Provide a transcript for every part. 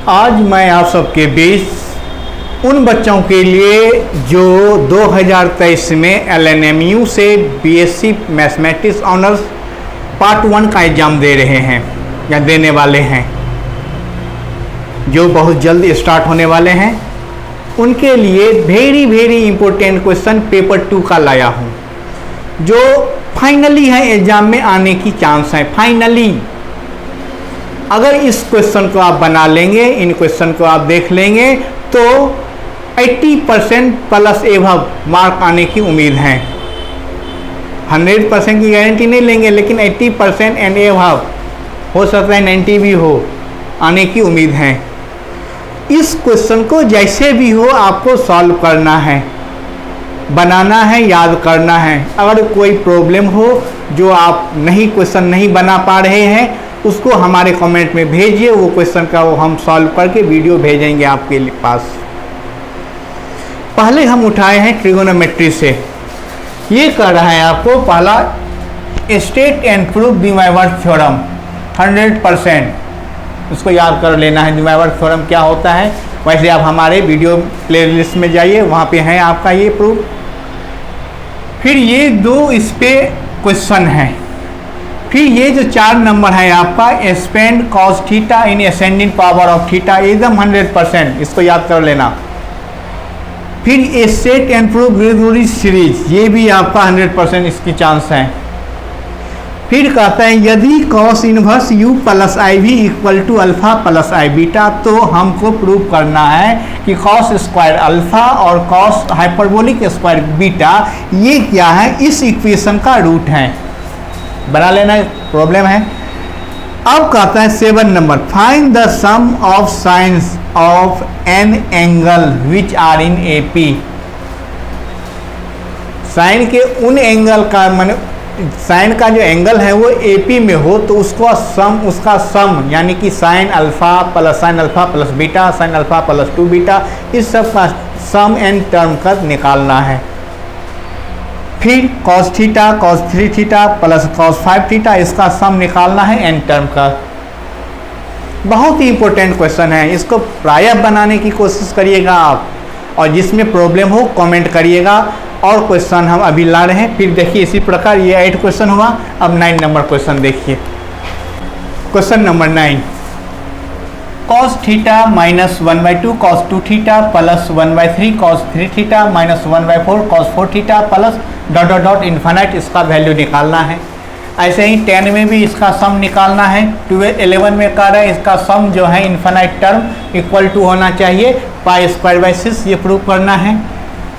आज मैं आप सबके बीच उन बच्चों के लिए जो 2023 में LNMU से BSc मैथमेटिक्स ऑनर्स पार्ट 1 का एग्ज़ाम दे रहे हैं या देने वाले हैं, जो बहुत जल्द स्टार्ट होने वाले हैं, उनके लिए वेरी इम्पोर्टेंट क्वेश्चन पेपर 2 का लाया हूँ, जो फाइनली है एग्ज़ाम में आने की चांस है। फाइनली अगर इस क्वेश्चन को आप बना लेंगे, इन क्वेश्चन को आप देख लेंगे तो 80% प्लस एवब मार्क आने की उम्मीद है। 100% की गारंटी नहीं लेंगे, लेकिन 80% एंड एवब, हो सकता है 90 भी हो, आने की उम्मीद है। इस क्वेश्चन को जैसे भी हो आपको सॉल्व करना है, बनाना है, याद करना है। अगर कोई प्रॉब्लम हो जो आप क्वेश्चन नहीं बना पा रहे हैं, उसको हमारे कमेंट में भेजिए, वो क्वेश्चन का वो हम सॉल्व करके वीडियो भेजेंगे आपके पास। पहले हम उठाए हैं ट्रिगोनोमेट्री से। ये कर रहा है आपको पहला स्टेट एंड प्रूव डिमाइवर्स थ्योरम 100%, उसको याद कर लेना है। डिमाइवर्स थ्योरम क्या होता है, वैसे आप हमारे वीडियो प्लेलिस्ट में जाइए, वहाँ पे है आपका ये प्रूफ। फिर ये 2 इस पे क्वेश्चन है। फिर ये जो 4 नंबर है आपका expand cos theta in ascending power of theta, एकदम 100%, इसको याद कर लेना। फिर a set and prove Gregory series, ये भी आपका 100% इसकी चांस है। फिर कहता है यदि cos inverse u plus i v equal to alpha plus i beta, तो हमको प्रूव करना है कि कॉस स्क्वायर अल्फा और कॉस हाइपरबोलिक स्क्वायर बीटा ये क्या है, इस इक्वेशन का रूट है। बना लेना, प्रॉब्लम है। अब कहता है 7 number, find the sum of sines of n angle which are in AP। Sine के उन एंगल का माने साइन का जो एंगल है वो AP में हो, तो उसका सम यानी कि sine alpha plus beta, sine alpha plus 2 beta, इस सब का सम एंड टर्म का निकालना है। फिर cos theta cos 3 theta plus cos 5 theta, इसका सम निकालना है एन टर्म का। बहुत ही इंपॉर्टेंट क्वेश्चन है, इसको प्रायः बनाने की कोशिश करिएगा आप, और जिसमें प्रॉब्लम हो कमेंट करिएगा। और क्वेश्चन हम अभी ला रहे हैं। फिर देखिए इसी प्रकार ये 8 क्वेश्चन हुआ। अब 9 नंबर क्वेश्चन देखिए। Question number 9, cos theta minus 1/2 cos 2 theta plus 1/3 cos 3 theta minus 1/4 cos 4 theta plus dot dot dot infinite, इसका वैल्यू निकालना है। ऐसे ही 10 में भी इसका सम निकालना है। 11 में कह रहा है इसका सम जो है इन्फिनाइट टर्म इक्वल टू होना चाहिए π²/6, ये प्रूव करना है।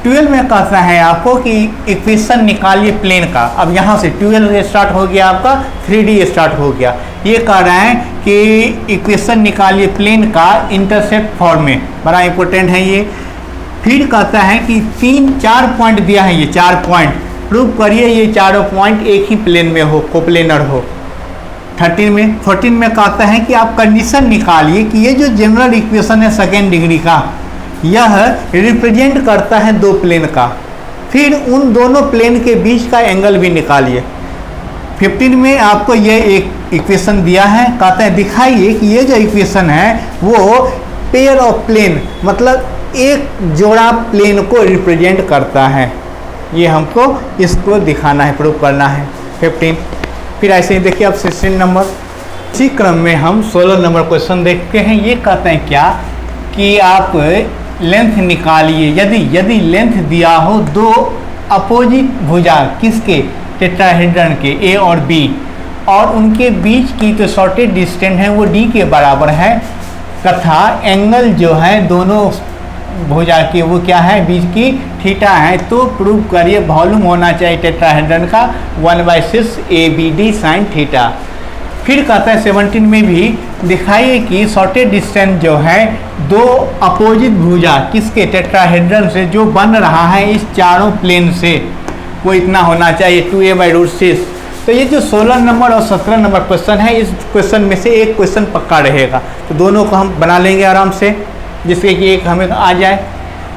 12 में कहता है आपको कि इक्वेशन निकालिए प्लेन का। अब यहाँ से 12 स्टार्ट हो गया, आपका 3D स्टार्ट हो गया। ये कह रहा है कि इक्वेशन निकालिए प्लेन का इंटरसेप्ट फॉर्म में, बड़ा इंपॉर्टेंट है ये। फिर कहता है कि 4 पॉइंट दिया है, ये 4 पॉइंट प्रूव करिए ये चारों पॉइंट एक ही प्लेन में हो, कोप्लेनर हो। 14 में कहता है कि आप कंडीशन निकालिए कि ये जो जनरल इक्वेशन है सेकेंड डिग्री का, यह रिप्रेजेंट करता है 2 प्लेन का। फिर उन दोनों प्लेन के बीच का एंगल भी निकालिए। 15 में आपको ये एक इक्वेशन दिया है, कहता है दिखाइए कि ये जो इक्वेशन है वो पेयर ऑफ प्लेन, मतलब एक जोड़ा प्लेन को रिप्रेजेंट करता है। ये हमको इसको दिखाना है, प्रूव करना है। 15। फिर ऐसे ही देखिए अब 16 नंबर। इसी क्रम में हम 16 नंबर क्वेश्चन देखते हैं। ये कहते हैं क्या कि आप लेंथ निकालिए। यदि लेंथ दिया हो 2 अपोजिट भुजा किसके, टेट्राहेड्रन के A और B, और उनके बीच की जो शॉर्टेज डिस्टेंस है वो D के बराबर है, तथा एंगल जो है दोनों भुजा के वो क्या है, बीच की थीटा है, तो प्रूव करिए वॉल्यूम होना चाहिए टेट्राहेड्रन का 1/6 ABD साइन थीटा। फिर कहता है 17 में भी दिखाइए कि शॉर्टेज डिस्टेंस जो है 2 अपोजिट भुजा किसके, टेट्राहेड्रन से जो बन रहा है इस चारों प्लेन से, वो इतना होना चाहिए 2a/√6। तो ये जो 16 नंबर और 17 नंबर क्वेश्चन है, इस क्वेश्चन में से एक क्वेश्चन पक्का रहेगा, तो दोनों को हम बना लेंगे आराम से, जिससे कि एक हमें आ जाए।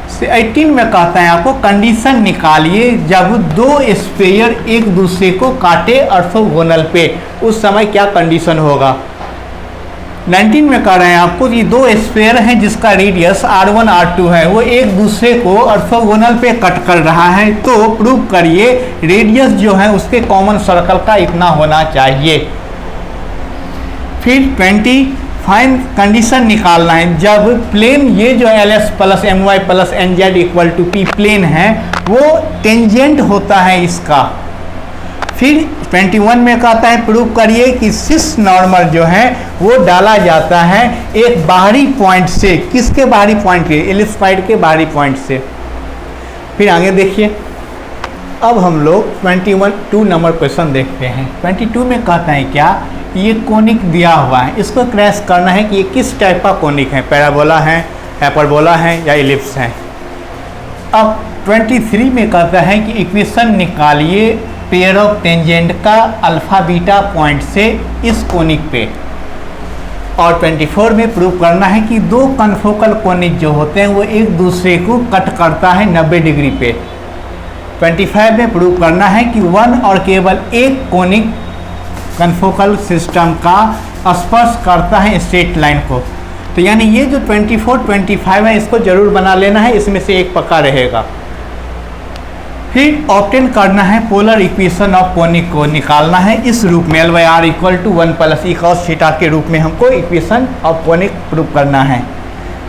18 में कहता है आपको कंडीशन निकालिए जब 2 स्फीयर एक दूसरे को काटे ऑर्थोगोनल पे, उस समय क्या कंडीशन होगा। 19 में कह रहे हैं आपको कि दो स्फीयर हैं जिसका रेडियस r1 r2 है, वो एक दूसरे को ऑर्थोगोनल पे कट कर रहा है, तो प्रूव करिए रेडियस जो है उसके कॉमन सर्कल का इतना होना चाहिए। फिर 20 फाइन कंडीशन निकालना है जब प्लेन ये जो ls plus my plus nz equal to p plane है वो टेंजेंट होता है इसका। फिर 21 में कहता है प्रूव करिए कि सिस नॉर्मल जो है वो डाला जाता है एक बाहरी पॉइंट से। किसके बाहरी पॉइंट के? एलिप्सॉइड के बाहरी पॉइंट से। फिर आगे देखिए, अब हम लोग 2 नंबर क्वेश्चन देखते हैं। 22 में कहता है क्या, ये कोनिक दिया हुआ है, इसको क्रैश करना है कि ये किस टाइप का कोनिक है, पैराबोला है, हाइपरबोला है या इलिप्स है। अब 23 में कहता है कि इक्वेशन निकालिए पेयर ऑफ टेंजेंट का अल्फा बीटा पॉइंट से इस कोनिक पे। और 24 में प्रूव करना है कि दो कन्फोकल कोनिक जो होते हैं वो एक दूसरे को कट करता है 90 डिग्री पे। 25 में प्रूव करना है कि वन और केवल एक कोनिक कन्फोकल सिस्टम का स्पर्श करता है स्ट्रेट लाइन को। तो यानी ये जो 24, 25 है इसको जरूर बना लेना है, इसमें से एक पक्का रहेगा। फिर ऑब्टेन करना है पोलर इक्वेशन ऑफ कोनिक को निकालना है इस रूप में L/R equal to 1 plus e cos theta के रूप में हमको इक्वेशन ऑफ कोनिक प्रूव करना है।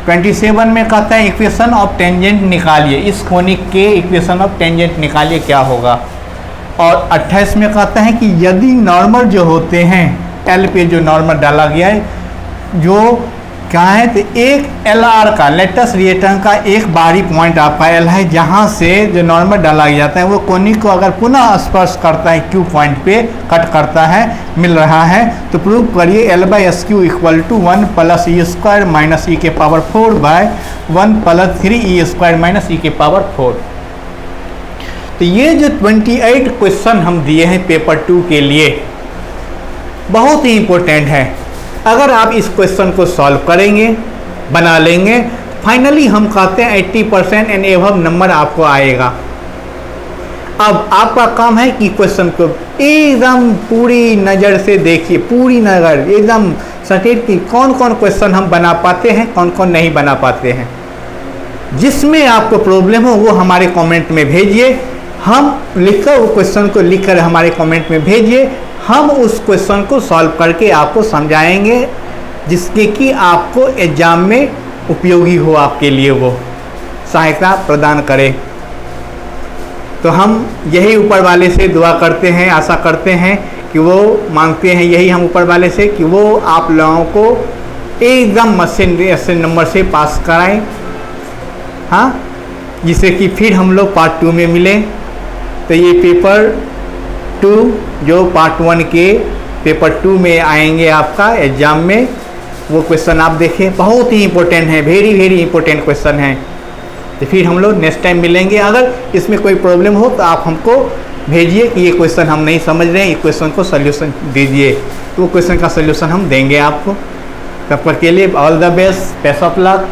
27 में कहता है इक्वेशन ऑफ टेंजेंट निकालिए, इस कोनिक के इक्वेशन ऑफ टेंजेंट निकालिए क्या होगा। और 28 में कहता है कि यदि नॉर्मल जो होते हैं L पे जो नॉर्मल डाला गया है जो क्या है, तो एक LR का लेटस रिएक्टेंट का एक बाहरी पॉइंट आपका L है जहाँ से जो नॉर्मल डाला जाता है वो कोनिक को अगर पुनः स्पर्श करता है Q पॉइंट पे कट करता है, मिल रहा है, तो प्रूव करिए L/SQ equal to 1 plus e square minus e के power 4 by 1 plus 3 e square minus e के पावर 4। तो ये जो 28 क्वेश्चन हम दिए हैं पेपर 2 के लिए बहुत ही इम्पोर्टेंट है। अगर आप इस क्वेश्चन को सॉल्व करेंगे, बना लेंगे, फाइनली हम कहते हैं 80% एंड एबव नंबर आपको आएगा। अब आपका काम है कि क्वेश्चन को एकदम पूरी नज़र से देखिए, पूरी नज़र एकदम सटीक कि कौन कौन क्वेश्चन हम बना पाते हैं, कौन कौन नहीं बना पाते हैं। जिसमें आपको प्रॉब्लम हो वो हमारे कमेंट में भेजिए, हम लिखकर वो क्वेश्चन को लिखकर हमारे कमेंट में भेजिए, हम उस क्वेश्चन को सॉल्व करके आपको समझाएंगे जिसके कि आपको एग्जाम में उपयोगी हो, आपके लिए वो सहायता प्रदान करे। तो हम यही ऊपर वाले से दुआ करते हैं, आशा करते हैं कि वो मांगते हैं यही हम ऊपर वाले से कि वो आप लोगों को एकदम अच्छे नंबर से पास कराएं, हाँ, जिससे कि फिर हम लोग पार्ट 2 में मिलें। तो ये पेपर 2 जो पार्ट 1 के पेपर 2 में आएंगे आपका एग्ज़ाम में, वो क्वेश्चन आप देखें, बहुत ही इंपॉर्टेंट है, वेरी वेरी इंपॉर्टेंट क्वेश्चन है। तो फिर हम लोग नेक्स्ट टाइम मिलेंगे। अगर इसमें कोई प्रॉब्लम हो तो आप हमको भेजिए कि ये क्वेश्चन हम नहीं समझ रहे हैं, इस क्वेश्चन को सल्यूशन दीजिए, तो वो क्वेश्चन का सल्यूशन हम देंगे आपको। तब तक के लिए all the best, best of luck.